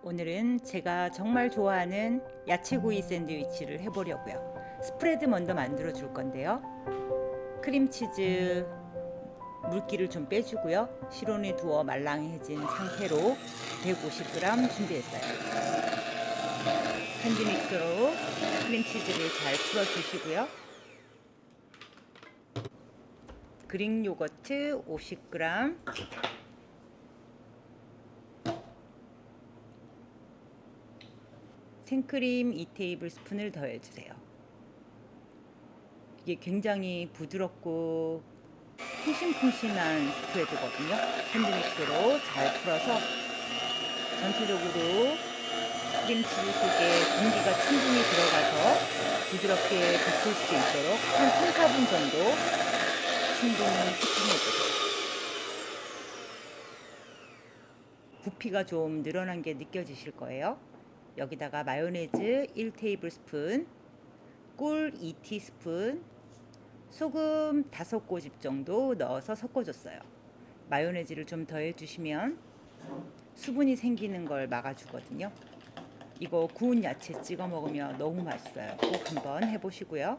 오늘은 제가 정말 좋아하는 야채구이 샌드위치를 해보려고요. 스프레드 먼저 만들어 줄 건데요. 크림치즈 물기를 좀 빼주고요. 실온에 두어 말랑해진 상태로 150g 준비했어요. 핸드 믹서로 크림치즈를 잘 풀어주시고요. 그릭 요거트 50g, 생크림 2테이블스푼을 더해주세요. 이게 굉장히 부드럽고 푹신푹신한 스프레드거든요. 핸드믹스로 잘 풀어서 전체적으로 크림치즈 속에 공기가 충분히 들어가서 부드럽게 볶을 수 있도록 한 3, 4분 정도 충분히 휘핑해주세요. 부피가 좀 늘어난 게 느껴지실 거예요. 여기다가 마요네즈 1테이블스푼, 꿀 2티스푼, 소금 5꼬집 정도 넣어서 섞어줬어요. 마요네즈를 좀 더해주시면 수분이 생기는 걸 막아주거든요. 이거 구운 야채 찍어 먹으면 너무 맛있어요. 꼭 한번 해보시고요.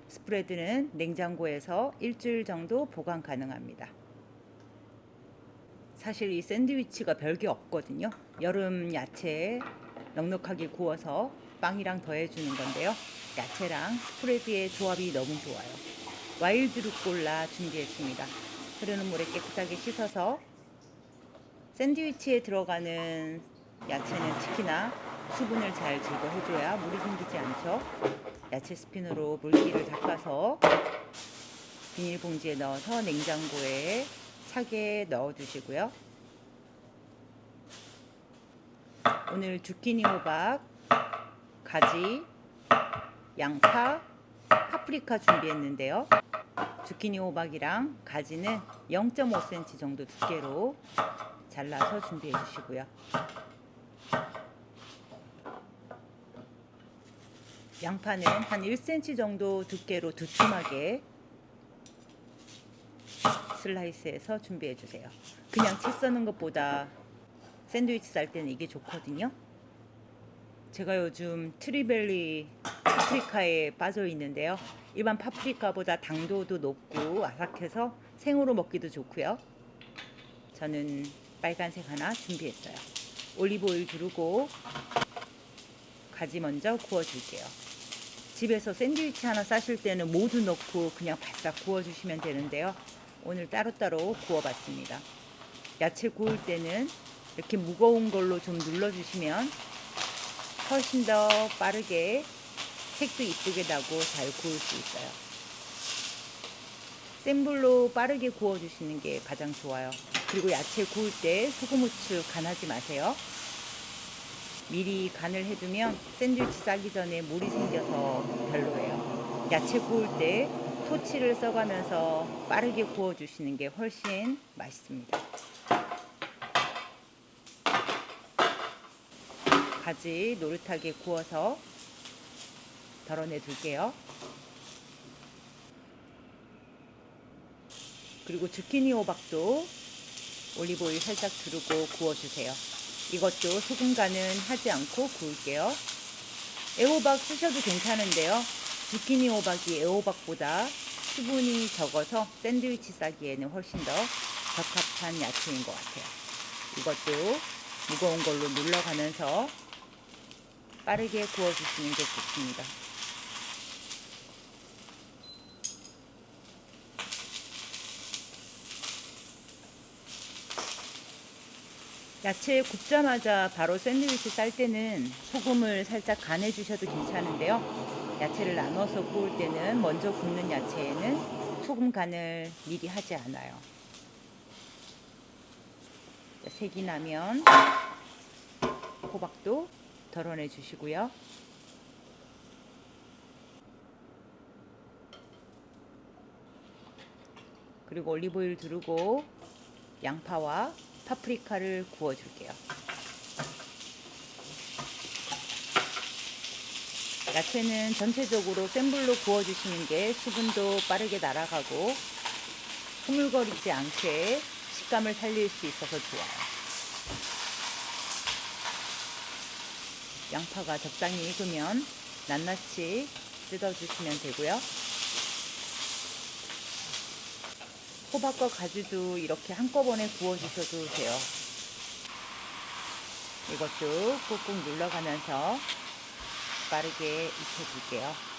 스프레드는 냉장고에서 일주일 정도 보관 가능합니다. 사실 이 샌드위치가 별게 없거든요. 여름 야채 넉넉하게 구워서 빵이랑 더해주는 건데요. 야채랑 스프레드의 조합이 너무 좋아요. 와일드 루꼴라 준비했습니다. 흐르는 물에 깨끗하게 씻어서 샌드위치에 들어가는 야채는 특히나 수분을 잘 제거해줘야 물이 생기지 않죠. 야채 스피너로 물기를 닦아서 비닐봉지에 넣어서 냉장고에 차게 넣어두시고요. 오늘 주키니 호박, 가지, 양파, 파프리카 준비했는데요. 주키니 호박이랑 가지는 0.5cm 정도 두께로 잘라서 준비해 주시고요. 양파는 한 1cm 정도 두께로 두툼하게 슬라이스해서 준비해 주세요. 그냥 채 써는 것보다 샌드위치 쌀 때는 이게 좋거든요. 제가 요즘 트리벨리 파프리카에 빠져 있는데요. 일반 파프리카보다 당도도 높고 아삭해서 생으로 먹기도 좋고요. 저는 빨간색 하나 준비했어요. 올리브 오일 두르고 가지 먼저 구워줄게요. 집에서 샌드위치 하나 싸실 때는 모두 넣고 그냥 바싹 구워주시면 되는데요. 오늘 따로따로 구워봤습니다. 야채 구울 때는 이렇게 무거운 걸로 좀 눌러주시면 훨씬 더 빠르게 색도 이쁘게 나고 잘 구울 수 있어요. 센 불로 빠르게 구워주시는 게 가장 좋아요. 그리고 야채 구울 때 소금, 후추 간하지 마세요. 미리 간을 해두면 샌드위치 싸기 전에 물이 생겨서 별로예요. 야채 구울 때 토치를 써가면서 빠르게 구워주시는 게 훨씬 맛있습니다. 가지 노릇하게 구워서 덜어내 둘게요. 그리고 주키니 호박도 올리브 오일 살짝 두르고 구워주세요. 이것도 소금 간은 하지 않고 구울게요. 애호박 쓰셔도 괜찮은데요. 주키니 호박이 애호박보다 수분이 적어서 샌드위치 싸기에는 훨씬 더 적합한 야채인 것 같아요. 이것도 무거운 걸로 눌러가면서 빠르게 구워주시는 게 좋습니다. 야채 굽자마자 바로 샌드위치 쌀 때는 소금을 살짝 간해 주셔도 괜찮은데요. 야채를 나눠서 구울 때는 먼저 굽는 야채에는 소금 간을 미리 하지 않아요. 색이 나면 호박도 덜어내 주시고요. 그리고 올리브오일 두르고 양파와 파프리카를 구워줄게요. 야채는 전체적으로 센 불로 구워주시는 게 수분도 빠르게 날아가고 흐물거리지 않게 식감을 살릴 수 있어서 좋아요. 양파가 적당히 익으면 낱낱이 뜯어주시면 되고요. 호박과 가지도 이렇게 한꺼번에 구워주셔도 돼요. 이것도 꾹꾹 눌러가면서 빠르게 익혀줄게요.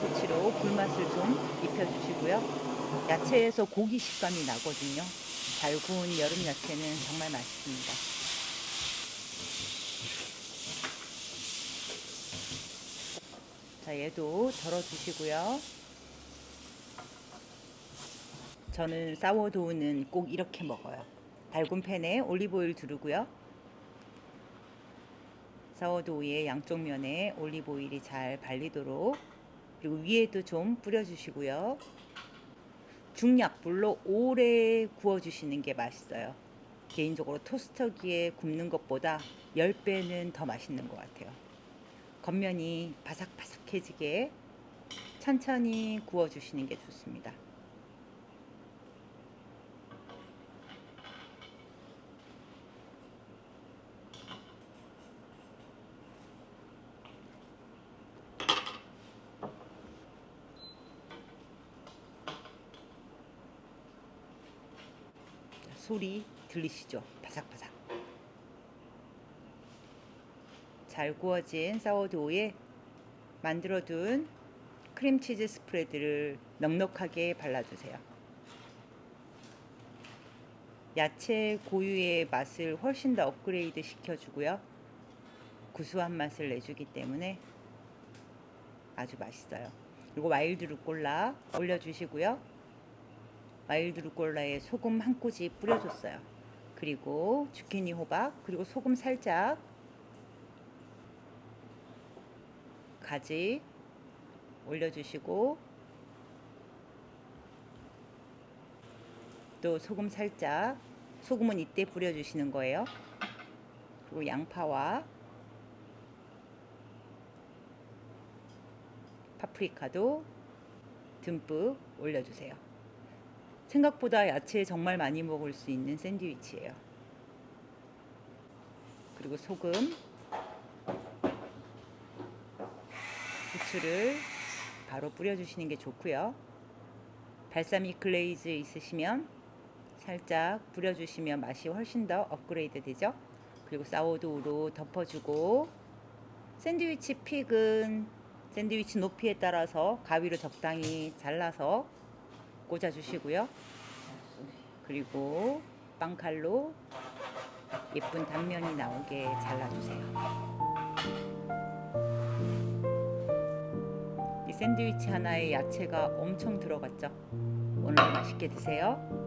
토치로 불맛을 좀 입혀주시고요. 야채에서 고기 식감이 나거든요. 잘 구운 여름 야채는 정말 맛있습니다. 자, 얘도 덜어주시고요. 저는 사워도우는 꼭 이렇게 먹어요. 달군 팬에 올리브오일 두르고요. 사워도우의 양쪽 면에 올리브오일이 잘 발리도록, 그리고 위에도 좀 뿌려주시고요. 중약불로 오래 구워주시는 게 맛있어요. 개인적으로 토스터기에 굽는 것보다 10배는 더 맛있는 것 같아요. 겉면이 바삭바삭해지게 천천히 구워주시는 게 좋습니다. 소리 들리시죠? 바삭바삭. 잘 구워진 사워도우에 만들어둔 크림치즈 스프레드를 넉넉하게 발라주세요. 야채 고유의 맛을 훨씬 더 업그레이드 시켜주고요. 구수한 맛을 내주기 때문에 아주 맛있어요. 그리고 와일드 루꼴라 올려주시고요. 와일드 루꼴라에 소금 한 꼬지 뿌려줬어요. 그리고 주키니 호박, 그리고 소금 살짝, 가지 올려주시고, 또 소금 살짝, 소금은 이때 뿌려주시는 거예요. 그리고 양파와 파프리카도 듬뿍 올려주세요. 생각보다 야채 정말 많이 먹을 수 있는 샌드위치예요. 그리고 소금, 후추를 바로 뿌려주시는 게 좋고요. 발사믹 글레이즈 있으시면 살짝 뿌려주시면 맛이 훨씬 더 업그레이드 되죠. 그리고 사워도우로 덮어주고, 샌드위치 픽은 샌드위치 높이에 따라서 가위로 적당히 잘라서 꽂아주시고요. 그리고 빵칼로 예쁜 단면이 나오게 잘라주세요. 이 샌드위치 하나에 야채가 엄청 들어갔죠. 오늘도 맛있게 드세요.